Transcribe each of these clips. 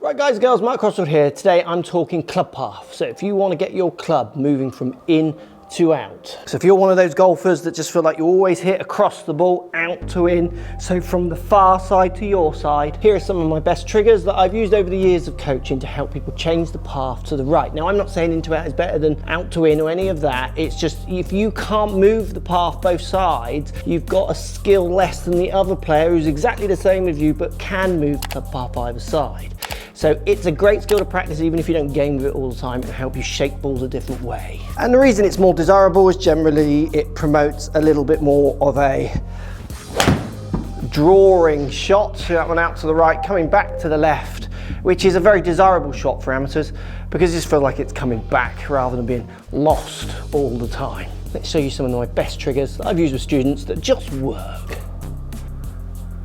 Right guys and girls, Mark Crossfield here. Today I'm talking club path. So if you want to get your club moving from in to out. So if you're one of those golfers that just feel like you always hit across the ball, out to in, so from the far side to your side, here are some of my best triggers that I've used over the years of coaching to help people change the path to the right. Now I'm not saying in to out is better than out to in or any of that. It's just if you can't move the path both sides, you've got a skill less than the other player who's exactly the same as you but can move the path either side. So it's a great skill to practice even if you don't game with it all the time. It'll help you shape balls a different way. And the reason it's more desirable is generally it promotes a little bit more of a drawing shot. So that one out to the right, coming back to the left, which is a very desirable shot for amateurs because it just feels like it's coming back rather than being lost all the time. Let's show you some of my best triggers that I've used with students that just work.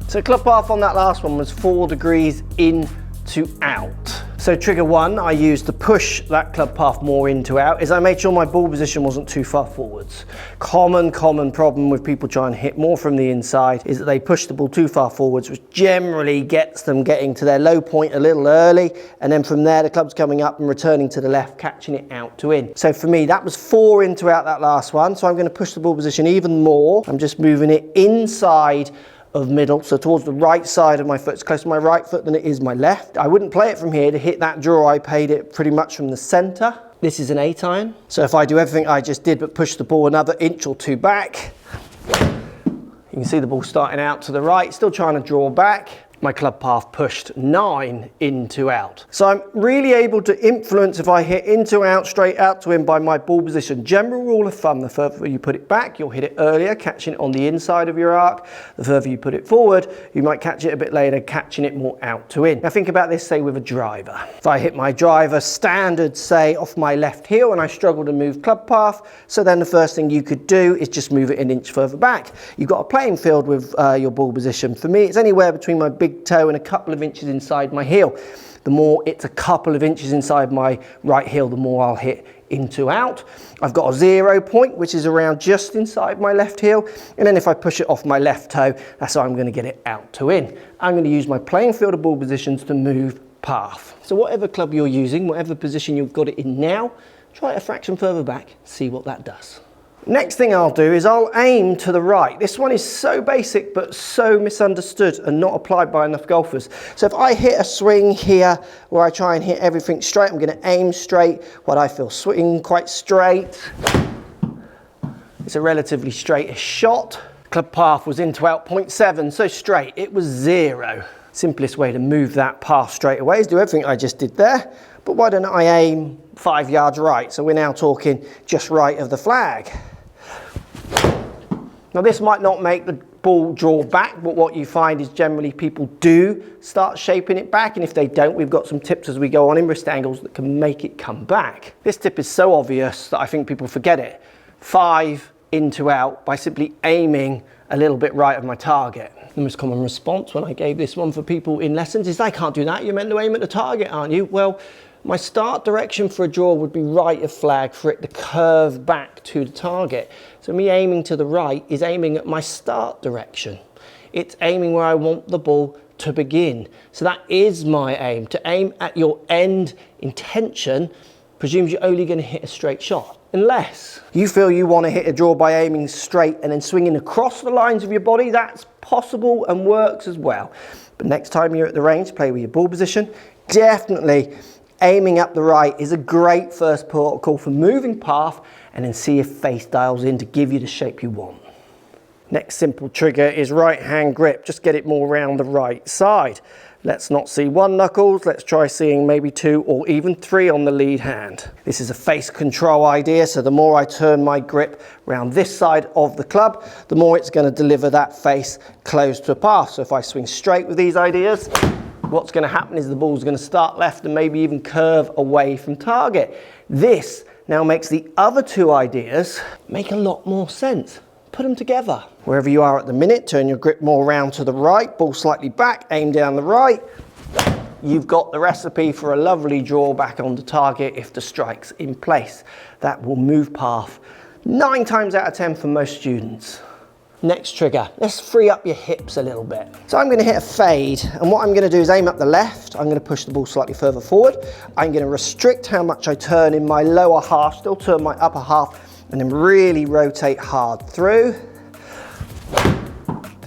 So club path on that last one was 4 degrees in to out. So trigger 1 I used to push that club path more into out is I made sure my ball position wasn't too far forwards. Common problem with people trying to hit more from the inside is that they push the ball too far forwards, which generally gets them getting to their low point a little early, and then from there the club's coming up and returning to the left, catching it out to in. So for me that was 4 into out that last one, so I'm going to push the ball position even more. I'm just moving it inside of middle, so towards the right side of my foot. It's closer to my right foot than it is my left. I wouldn't play it from here to hit that draw. I played it pretty much from the center. This is an 8 iron. So if I do everything I just did but push the ball another inch or 2 back, you can see the ball starting out to the right, still trying to draw back. My club path pushed 9 into out. So I'm really able to influence if I hit into out, straight out to in by my ball position. General rule of thumb, the further you put it back, you'll hit it earlier, catching it on the inside of your arc. The further you put it forward, you might catch it a bit later, catching it more out to in. Now think about this, say with a driver. If I hit my driver standard, say off my left heel and I struggle to move club path, so then the first thing you could do is just move it an inch further back. You've got a playing field with your ball position. For me, it's anywhere between my big toe and a couple of inches inside my heel. The more it's a couple of inches inside my right heel, the more I'll hit into out. I've got a 0 point, which is around just inside my left heel. And then if I push it off my left toe, that's how I'm going to get it out to in. I'm going to use my playing field of ball positions to move path. So whatever club you're using, whatever position you've got it in now, try it a fraction further back, see what that does. Next thing I'll do is I'll aim to the right. This one is so basic but so misunderstood and not applied by enough golfers. So if I hit a swing here where I try and hit everything straight, I'm going to aim straight. What I feel swing quite straight. It's a relatively straight shot. Club path was into out 0.7, so straight. It was 0. Simplest way to move that path straight away is do everything I just did there. But why don't I aim 5 yards right? So we're now talking just right of the flag. Now this might not make the ball draw back, but what you find is generally people do start shaping it back, and if they don't, we've got some tips as we go on in wrist angles that can make it come back. This tip is so obvious that I think people forget it. 5 into out by simply aiming a little bit right of my target. The most common response when I gave this one for people in lessons is, I can't do that, you're meant to aim at the target, aren't you? Well, my start direction for a draw would be right of flag for it to curve back to the target. So me aiming to the right is aiming at my start direction. It's aiming where I want the ball to begin. So that is my aim. To aim at your end intention presumes you're only going to hit a straight shot. Unless you feel you want to hit a draw by aiming straight and then swinging across the lines of your body, that's possible and works as well. But next time you're at the range, play with your ball position. Definitely aiming up the right is a great first protocol for moving path, and then see if face dials in to give you the shape you want. Next simple trigger is right hand grip. Just get it more around the right side. Let's not see 1 knuckles, let's try seeing maybe 2 or even 3 on the lead hand. This is a face control idea, so the more I turn my grip around this side of the club, the more it's going to deliver that face close to a path. So if I swing straight with these ideas, what's going to happen is the ball's going to start left and maybe even curve away from target. This now makes the other 2 ideas make a lot more sense. Put them together. Wherever you are at the minute, turn your grip more around to the right, ball slightly back, aim down the right. You've got the recipe for a lovely draw back on the target if the strike's in place. That will move path 9 times out of 10 for most students. Next trigger, let's free up your hips a little bit. So I'm gonna hit a fade, and what I'm gonna do is aim up the left. I'm gonna push the ball slightly further forward. I'm gonna restrict how much I turn in my lower half, still turn my upper half, and then really rotate hard through.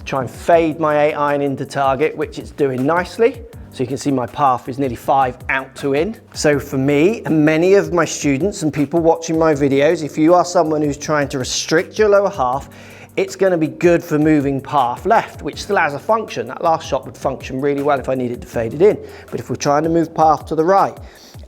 Try and fade my 8-iron into target, which it's doing nicely. So you can see my path is nearly 5 out to in. So for me and many of my students and people watching my videos, if you are someone who's trying to restrict your lower half, it's going to be good for moving path left, which still has a function. That last shot would function really well if I needed to fade it in. But if we're trying to move path to the right,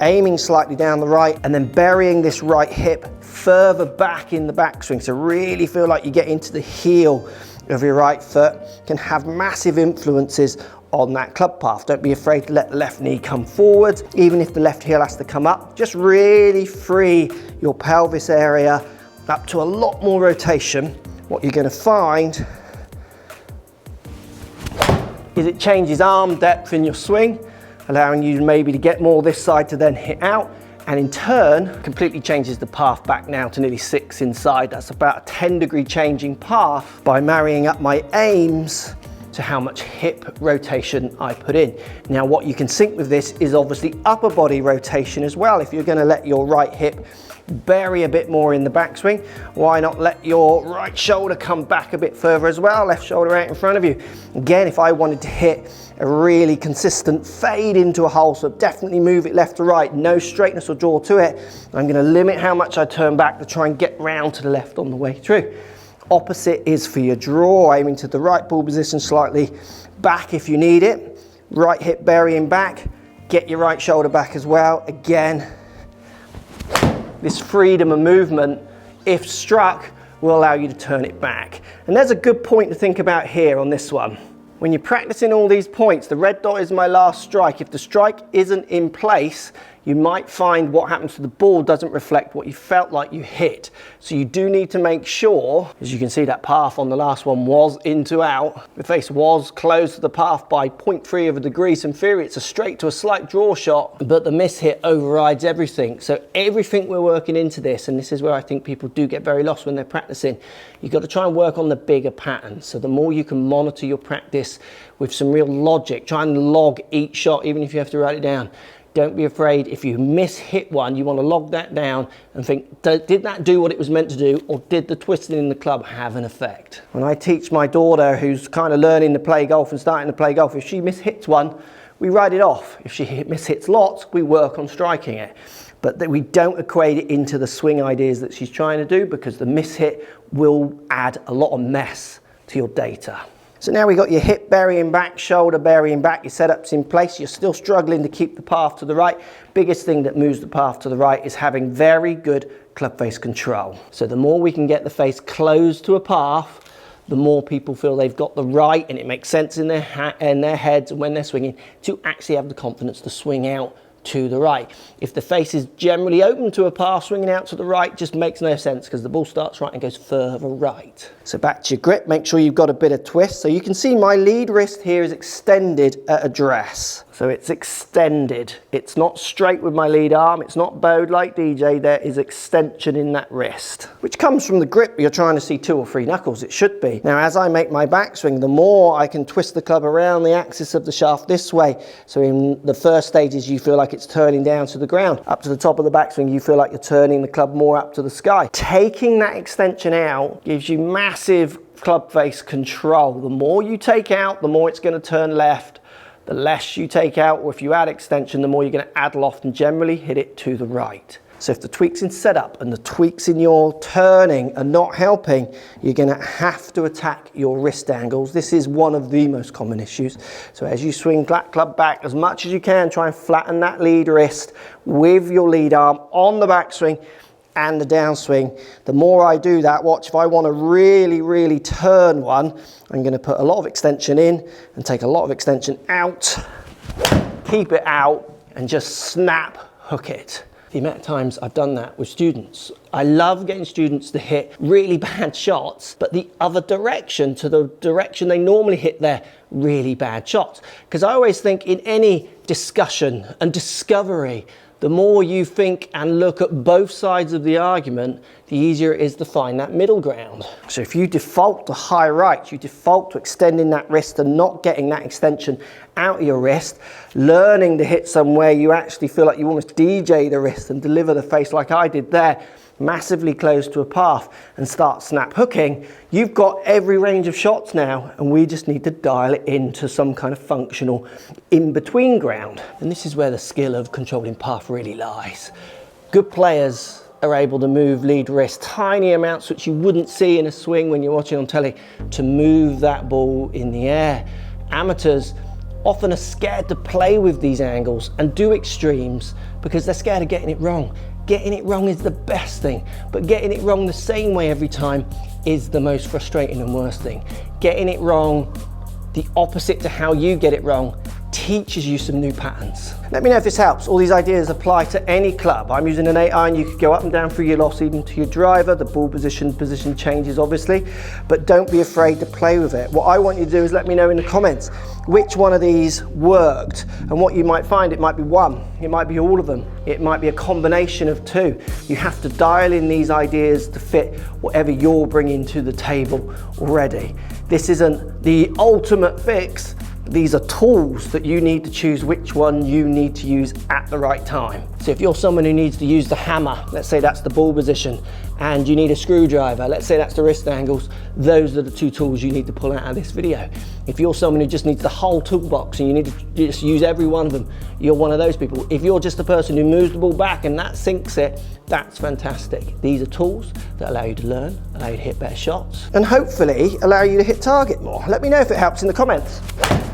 aiming slightly down the right and then burying this right hip further back in the backswing. So really feel like you get into the heel of your right foot, can have massive influences on that club path. Don't be afraid to let the left knee come forward, even if the left heel has to come up. Just really free your pelvis area up to a lot more rotation. What you're going to find is it changes arm depth in your swing, allowing you maybe to get more this side to then hit out, and in turn completely changes the path back now to nearly 6 inside. That's about a 10-degree changing path by marrying up my aims to how much hip rotation I put in. Now what you can sync with this is obviously upper body rotation as well. If you're going to let your right hip bury a bit more in the backswing, why not let your right shoulder come back a bit further as well, left shoulder out in front of you. Again, if I wanted to hit a really consistent fade into a hole, so definitely move it left to right, no straightness or draw to it, I'm going to limit how much I turn back to try and get round to the left on the way through. Opposite is for your draw, aiming to the right ball position, slightly back if you need it, right hip burying back, get your right shoulder back as well. Again, this freedom of movement, if struck, will allow you to turn it back. And there's a good point to think about here on this one. When you're practicing all these points, the red dot is my last strike. If the strike isn't in place, you might find what happens to the ball doesn't reflect what you felt like you hit. So you do need to make sure, as you can see that path on the last one was into out, the face was close to the path by 0.3 of a degree. So in theory, it's a straight to a slight draw shot, but the miss hit overrides everything. So everything we're working into this, and this is where I think people do get very lost when they're practicing, you've got to try and work on the bigger patterns. So the more you can monitor your practice with some real logic, try and log each shot, even if you have to write it down. Don't be afraid if you miss-hit one, you want to log that down and think, did that do what it was meant to do, or did the twisting in the club have an effect? When I teach my daughter who's kind of learning to play golf and starting to play golf, if she miss-hits one, we write it off. If she miss-hits lots, we work on striking it. But that we don't equate it into the swing ideas that she's trying to do, because the miss-hit will add a lot of mess to your data. So now we've got your hip burying back, shoulder burying back, your setup's in place, you're still struggling to keep the path to the right. Biggest thing that moves the path to the right is having very good club face control. So the more we can get the face closed to a path, the more people feel they've got the right, and it makes sense in their heads and when they're swinging to actually have the confidence to swing out to the right. If the face is generally open to a path, swinging out to the right just makes no sense, because the ball starts right and goes further right. So back to your grip, make sure you've got a bit of twist. So you can see my lead wrist here is extended at address. So it's extended. It's not straight with my lead arm. It's not bowed like DJ. There is extension in that wrist, which comes from the grip. You're trying to see 2 or 3 knuckles. It should be. Now, as I make my backswing, the more I can twist the club around the axis of the shaft this way. So in the first stages, you feel like it's turning down to the ground. Up to the top of the backswing, you feel like you're turning the club more up to the sky. Taking that extension out gives you massive club face control. The more you take out, the more it's going to turn left. The less you take out, or if you add extension, the more you're going to add loft and generally hit it to the right. So if the tweaks in setup and the tweaks in your turning are not helping, you're going to have to attack your wrist angles. This is one of the most common issues. So as you swing that club back as much as you can, try and flatten that lead wrist with your lead arm on the backswing and the downswing. The more I do that, watch, if I want to really turn one, I'm going to put a lot of extension in and take a lot of extension out, keep it out, and just snap hook it. The amount of times I've done that with students. I love getting students to hit really bad shots, but the other direction, to the direction they normally hit their really bad shots. Because I always think in any discussion and discovery, The more you think and look at both sides of the argument, the easier it is to find that middle ground. So if you default to high right, you default to extending that wrist and not getting that extension out of your wrist, learning to hit somewhere you actually feel like you almost DJ the wrist and deliver the face like I did there, massively close to a path, and start snap hooking, you've got every range of shots now, and we just need to dial it into some kind of functional in-between ground. And this is where the skill of controlling path really lies. Good players are able to move lead wrist tiny amounts which you wouldn't see in a swing when you're watching on telly to move that ball in the air. Amateurs often are scared to play with these angles and do extremes because they're scared of getting it wrong. Getting it wrong is the best thing, but getting it wrong the same way every time is the most frustrating and worst thing. Getting it wrong the opposite to how you get it wrong teaches you some new patterns. Let me know if this helps. All these ideas apply to any club. I'm using an 8-iron. You could go up and down through your loss, even to your driver. The ball position changes obviously, but don't be afraid to play with it. What I want you to do is let me know in the comments which one of these worked, and what you might find. It might be one, it might be all of them, it might be a combination of two. You have to dial in these ideas to fit whatever you're bringing to the table already. This isn't the ultimate fix. These are tools that you need to choose which one you need to use at the right time. So if you're someone who needs to use the hammer, let's say that's the ball position, and you need a screwdriver, let's say that's the wrist angles, those are the two tools you need to pull out of this video. If you're someone who just needs the whole toolbox and you need to just use every one of them, you're one of those people. If you're just a person who moves the ball back and that sinks it, that's fantastic. These are tools that allow you to learn, allow you to hit better shots, and hopefully allow you to hit target more. Let me know if it helps in the comments.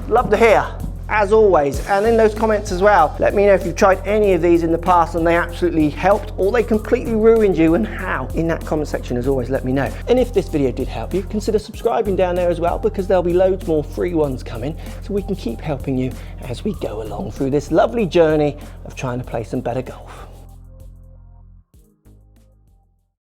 Love to hear, as always, and in those comments as well, let me know if you've tried any of these in the past and they absolutely helped or they completely ruined you, and how. In that comment section, as always, let me know. And if this video did help you, consider subscribing down there as well, because there'll be loads more free ones coming, so we can keep helping you as we go along through this lovely journey of trying to play some better golf.